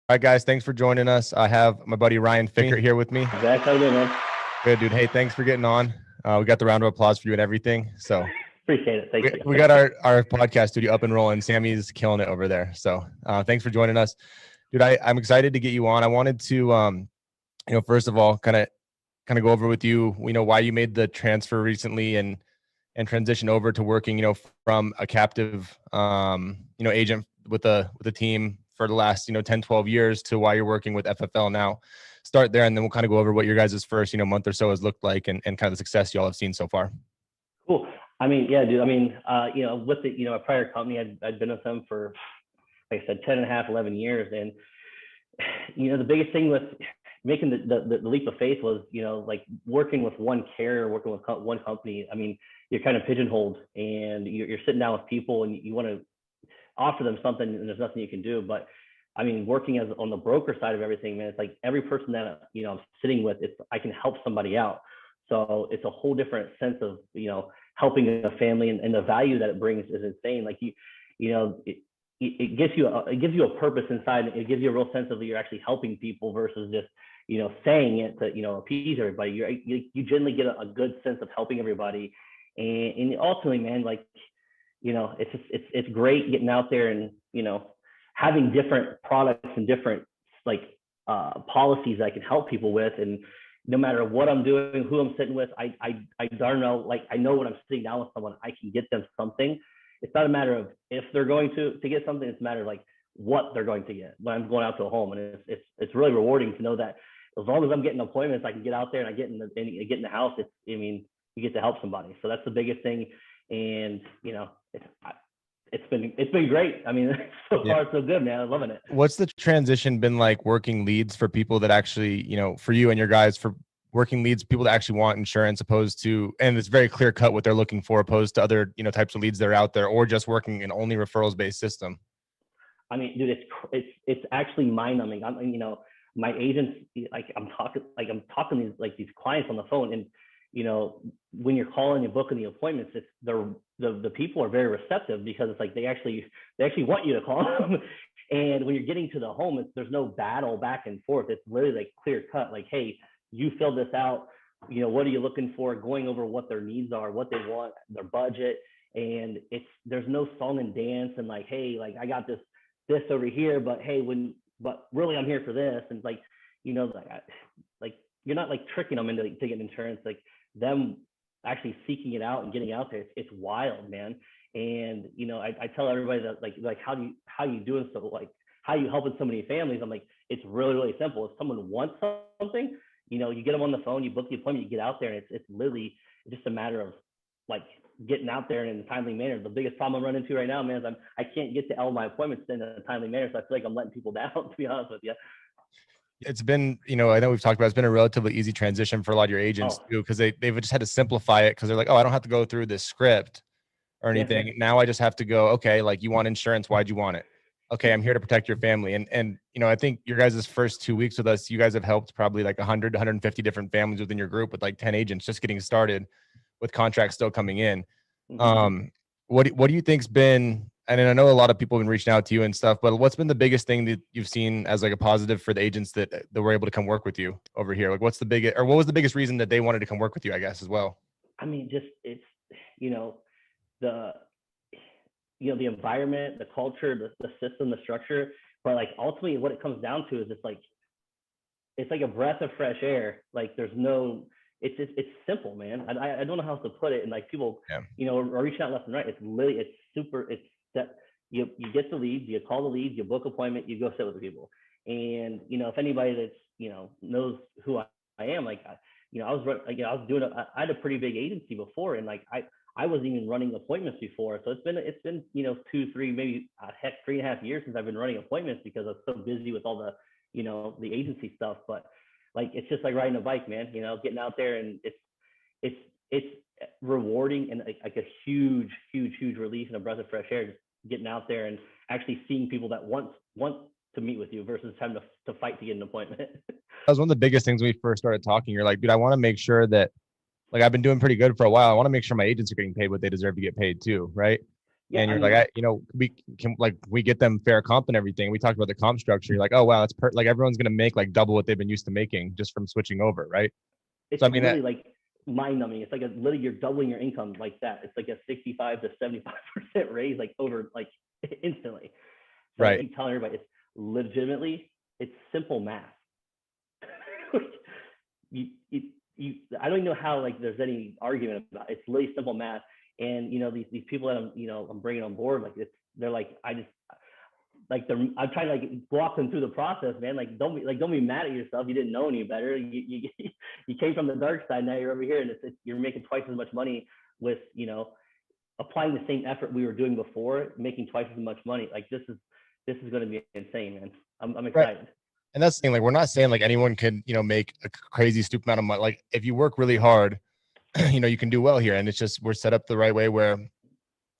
All right, guys, thanks for joining us. I have my buddy Ryan Fickert here with me. Zach, how you doing, man? Good, dude. Hey, thanks for getting on. We got the round of applause for you and everything. So Appreciate it. Thank you. we got our podcast studio up and rolling. Sammy's killing it over there. So thanks for joining us, dude. I'm excited to get you on. I wanted to, first of all, kind of go over with you, why you made the transfer recently and transition over to working, from a captive, agent with the team for the last, 10, 12 years to why you're working with FFL now. Start there, and then we'll kind of go over what your guys' first, month or so has looked like and kind of the success y'all have seen so far. Cool. I mean, yeah, dude. I mean, with the, a prior company, I'd been with them for, like I said, 10 and a half, 11 years. And, the biggest thing with making the leap of faith was, like working with one carrier, working with one company. I mean, you're kind of pigeonholed and you're sitting down with people and you want to offer them something and there's nothing you can do. But I mean, working as on the broker side of everything, man, it's like every person that, I'm sitting with, I can help somebody out. So it's a whole different sense of, helping a family and the value that it brings is insane. Like it gives you a purpose inside. It gives you a real sense of that you're actually helping people versus just, saying it to, appease everybody. You generally get a good sense of helping everybody. And ultimately, man, like, it's great getting out there and, having different products and different policies I can help people with. And no matter what I'm doing, who I'm sitting with, I darn know, like, I know when I'm sitting down with someone, I can get them something. It's not a matter of if they're going to get something. It's a matter of like what they're going to get when I'm going out to a home. And it's really rewarding to know that as long as I'm getting appointments, I can get out there and I get in the house. You get to help somebody. So that's the biggest thing. And, it's been great. I mean, so far so good, man. I'm loving it. What's the transition been like working leads for people that actually, for you and your guys, for working leads, people that actually want insurance opposed to, and it's very clear cut what they're looking for opposed to other, types of leads that are out there, or just working an only referrals based system? I mean, dude, it's actually mind numbing. My agents, I'm talking these clients on the phone, and when you're calling and booking the appointments, it's the people are very receptive because it's like they actually want you to call them. And when you're getting to the home, there's no battle back and forth. It's literally like clear cut, like, hey, you filled this out. What are you looking for? Going over what their needs are, what they want, their budget. And there's no song and dance and like, hey, like I got this over here, but hey, but really I'm here for this. And like, like you're not like tricking them into getting insurance, like them actually seeking it out and getting out there. It's wild, man. And I tell everybody that like how you doing, so like how you helping so many families. I'm like, it's really, really simple. If someone wants something, you get them on the phone, you book the appointment, you get out there, and it's literally just a matter of like getting out there in a timely manner. The biggest problem I'm running into right now, man, is I can't get to all my appointments in a timely manner. So I feel like I'm letting people down, to be honest with you. It's been, I know we've talked about, it's been a relatively easy transition for a lot of your agents too, because they've just had to simplify it because they're like, oh, I don't have to go through this script or anything. Yeah. Now I just have to go, okay, like you want insurance, why'd you want it? Okay, I'm here to protect your family. And I think your guys' first 2 weeks with us, you guys have helped probably like 100 to 150 different families within your group with like 10 agents just getting started with contracts still coming in. Mm-hmm. What do you think's been, and I know a lot of people have been reaching out to you and stuff, but what's been the biggest thing that you've seen as like a positive for the agents that were able to come work with you over here? Like what was the biggest reason that they wanted to come work with you, I guess, as well? I mean, just it's, the environment, the culture, the system, the structure, but like ultimately what it comes down to is it's like a breath of fresh air. Like there's no, it's simple, man. I don't know how else to put it. And like people, are reaching out left and right. It's literally, it's super, it's that you get the leads, you call the leads, you book appointment, you go sit with the people. And, if anybody that's, knows who I am, like, I had a pretty big agency before. And like, I wasn't even running appointments before. So it's been, 2, 3, maybe 3.5 years since I've been running appointments because I was so busy with all the, the agency stuff. But like, it's just like riding a bike, man, getting out there, and it's rewarding and like a huge relief and a breath of fresh air, just getting out there and actually seeing people that want to meet with you versus having to fight to get an appointment. That was one of the biggest things when we first started talking. You're like, dude, I want to make sure that, like, I've been doing pretty good for a while. I want to make sure my agents are getting paid what they deserve to get paid too, right? Yeah, And I you're mean, like, we get them fair comp and everything. We talked about the comp structure. You're like, oh wow, like everyone's gonna make like double what they've been used to making just from switching over, right? it's So I mean, literally like mind numbing. It's like literally you're doubling your income like that. It's like a 65 to 75% raise, like over like instantly. So I right, keep telling everybody, it's legitimately, it's simple math. you, you, I don't even know how like there's any argument about it. It's really simple math. And these people that I'm bringing on board, like they're like, I just like I'm trying to like walk them through the process, man. Like don't be mad at yourself. You didn't know any better. You came from the dark side. Now you're over here, and you're making twice as much money with applying the same effort we were doing before, making twice as much money. Like this is going to be insane, man. I'm right. excited. And that's the thing. Like, we're not saying like anyone can, make a crazy stupid amount of money. Like, if you work really hard, you can do well here. And it's just we're set up the right way where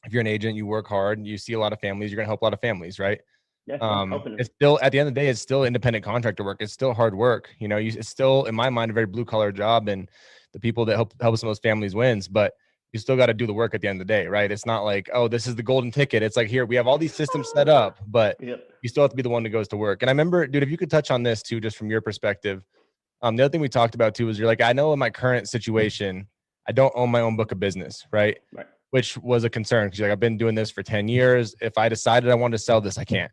if you're an agent, you work hard, you see a lot of families, you're gonna help a lot of families, right? Yeah, helping them. It's still at the end of the day, it's still independent contractor work. It's still hard work. It's still in my mind a very blue collar job, and the people that help some of those families wins. But you still got to do the work at the end of the day, right? It's not like, oh, this is the golden ticket. It's like, here we have all these systems set up, but Yep. you still have to be the one that goes to work. And I remember, dude, if you could touch on this too, just from your perspective. The other thing we talked about too was you're like, I know in my current situation, I don't own my own book of business, right? Right. Which was a concern because like, I've been doing this for 10 years. If I decided I wanted to sell this, I can't.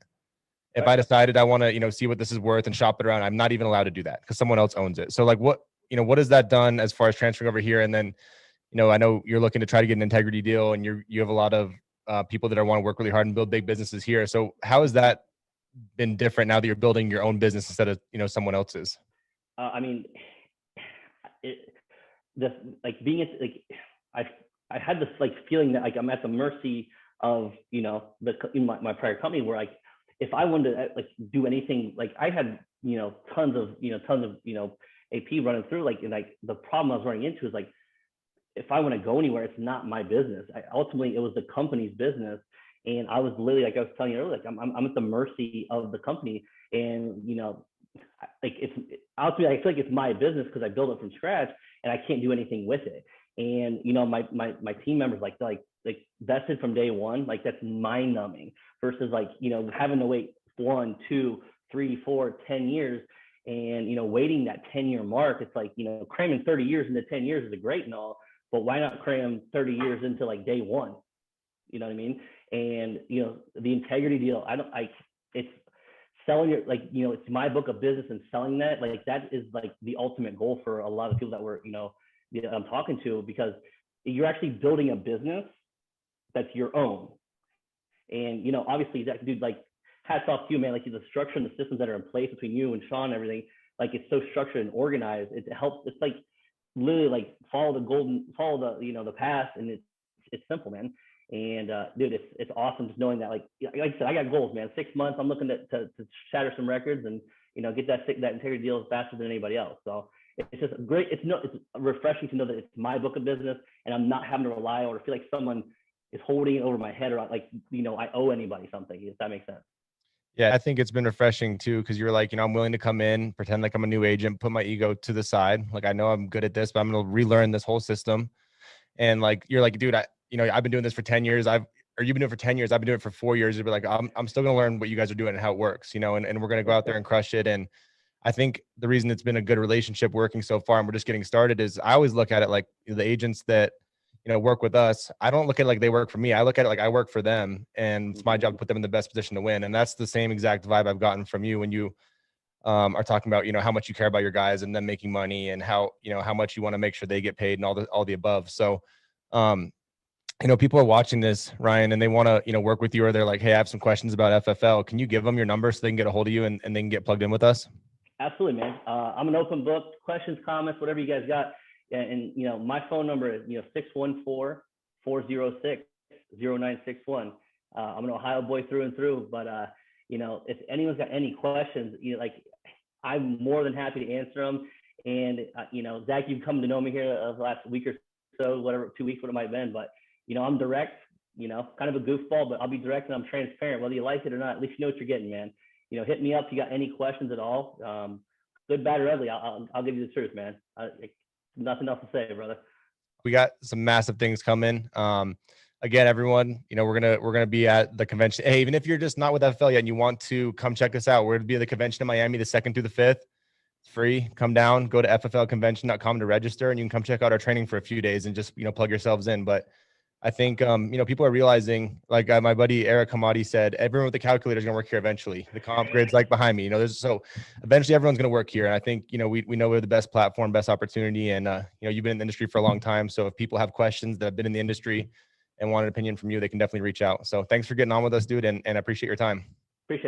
If I decided I want to, see what this is worth and shop it around, I'm not even allowed to do that because someone else owns it. So like what has that done as far as transferring over here? And then, I know you're looking to try to get an integrity deal and you have a lot of people that want to work really hard and build big businesses here. So how has that been different now that you're building your own business instead of, someone else's? I mean, like being like I had this like feeling that like I'm at the mercy of my prior company where like if I wanted to like do anything, like I had tons of AP running through, like, and like the problem I was running into is like if I want to go anywhere, it's not my business. Ultimately it was the company's business, and I was literally, like I was telling you earlier, like I'm at the mercy of the company. And like it's ultimately I feel like it's my business because I built it from scratch and I can't do anything with it. And my team members like vested from day one, like that's mind numbing versus like having to wait 1, 2, 3, 4, 10 years. And waiting that 10-year mark, it's like cramming 30 years into 10 years is a great and all, but why not cram 30 years into like day one? You know what I mean? And the integrity deal, it's selling your, like, it's my book of business, and selling that, like that is like the ultimate goal for a lot of people that I'm talking to, because you're actually building a business that's your own. And obviously that dude, like, hats off to you, man. Like the structure and the systems that are in place between you and Sean and everything, like it's so structured and organized. It helps. It's like literally like follow the path, and it's simple, man. And dude, it's awesome just knowing that, like I said, I got goals, man. 6 months, I'm looking to shatter some records and get that integrity deal faster than anybody else. So it's just great. It's refreshing to know that it's my book of business and I'm not having to rely or feel like someone is holding it over my head, or like I owe anybody something. If that makes sense. Yeah, I think it's been refreshing too, because you're like, I'm willing to come in, pretend like I'm a new agent, put my ego to the side. Like, I know I'm good at this, but I'm going to relearn this whole system. And like, you're like, dude, I've been doing this for 10 years. You've been doing it for 10 years. I've been doing it for 4 years. You'd be like, I'm still going to learn what you guys are doing and how it works, and we're going to go out there and crush it. And I think the reason it's been a good relationship working so far, and we're just getting started, is I always look at it like the agents that, work with us. I don't look at it like they work for me. I look at it like I work for them, and it's my job to put them in the best position to win. And that's the same exact vibe I've gotten from you when you are talking about, how much you care about your guys and them making money, and how, how much you want to make sure they get paid and all the above. So, people are watching this, Ryan, and they want to, work with you, or they're like, hey, I have some questions about FFL. Can you give them your number so they can get a hold of you and they can get plugged in with us? Absolutely, man. I'm an open book. Questions, comments, whatever you guys got. And my phone number is 614-406-0961. I'm an Ohio boy through and through, but if anyone's got any questions, like I'm more than happy to answer them. And Zach, you've come to know me here the last week or so, whatever, 2 weeks, what it might have been, but I'm direct, kind of a goofball, but I'll be direct and I'm transparent, whether you like it or not. At least you know what you're getting, man. Hit me up if you got any questions at all. Good, bad, or ugly. I'll give you the truth, man. Nothing else to say, brother. We got some massive things coming. again, everyone, we're gonna be at the convention. Hey, even if you're just not with FFL yet and you want to come check us out, we're gonna be at the convention in Miami the 2nd through the 5th. It's free. Come down, go to fflconvention.com to register, and you can come check out our training for a few days and just plug yourselves in. But I think people are realizing, like my buddy Eric Hamadi said, everyone with the calculator is gonna work here eventually. The comp grid's like behind me. So eventually everyone's gonna work here. And I think we know we're the best platform, best opportunity, and you've been in the industry for a long time. So if people have questions that have been in the industry and want an opinion from you, they can definitely reach out. So thanks for getting on with us, dude, and I appreciate your time.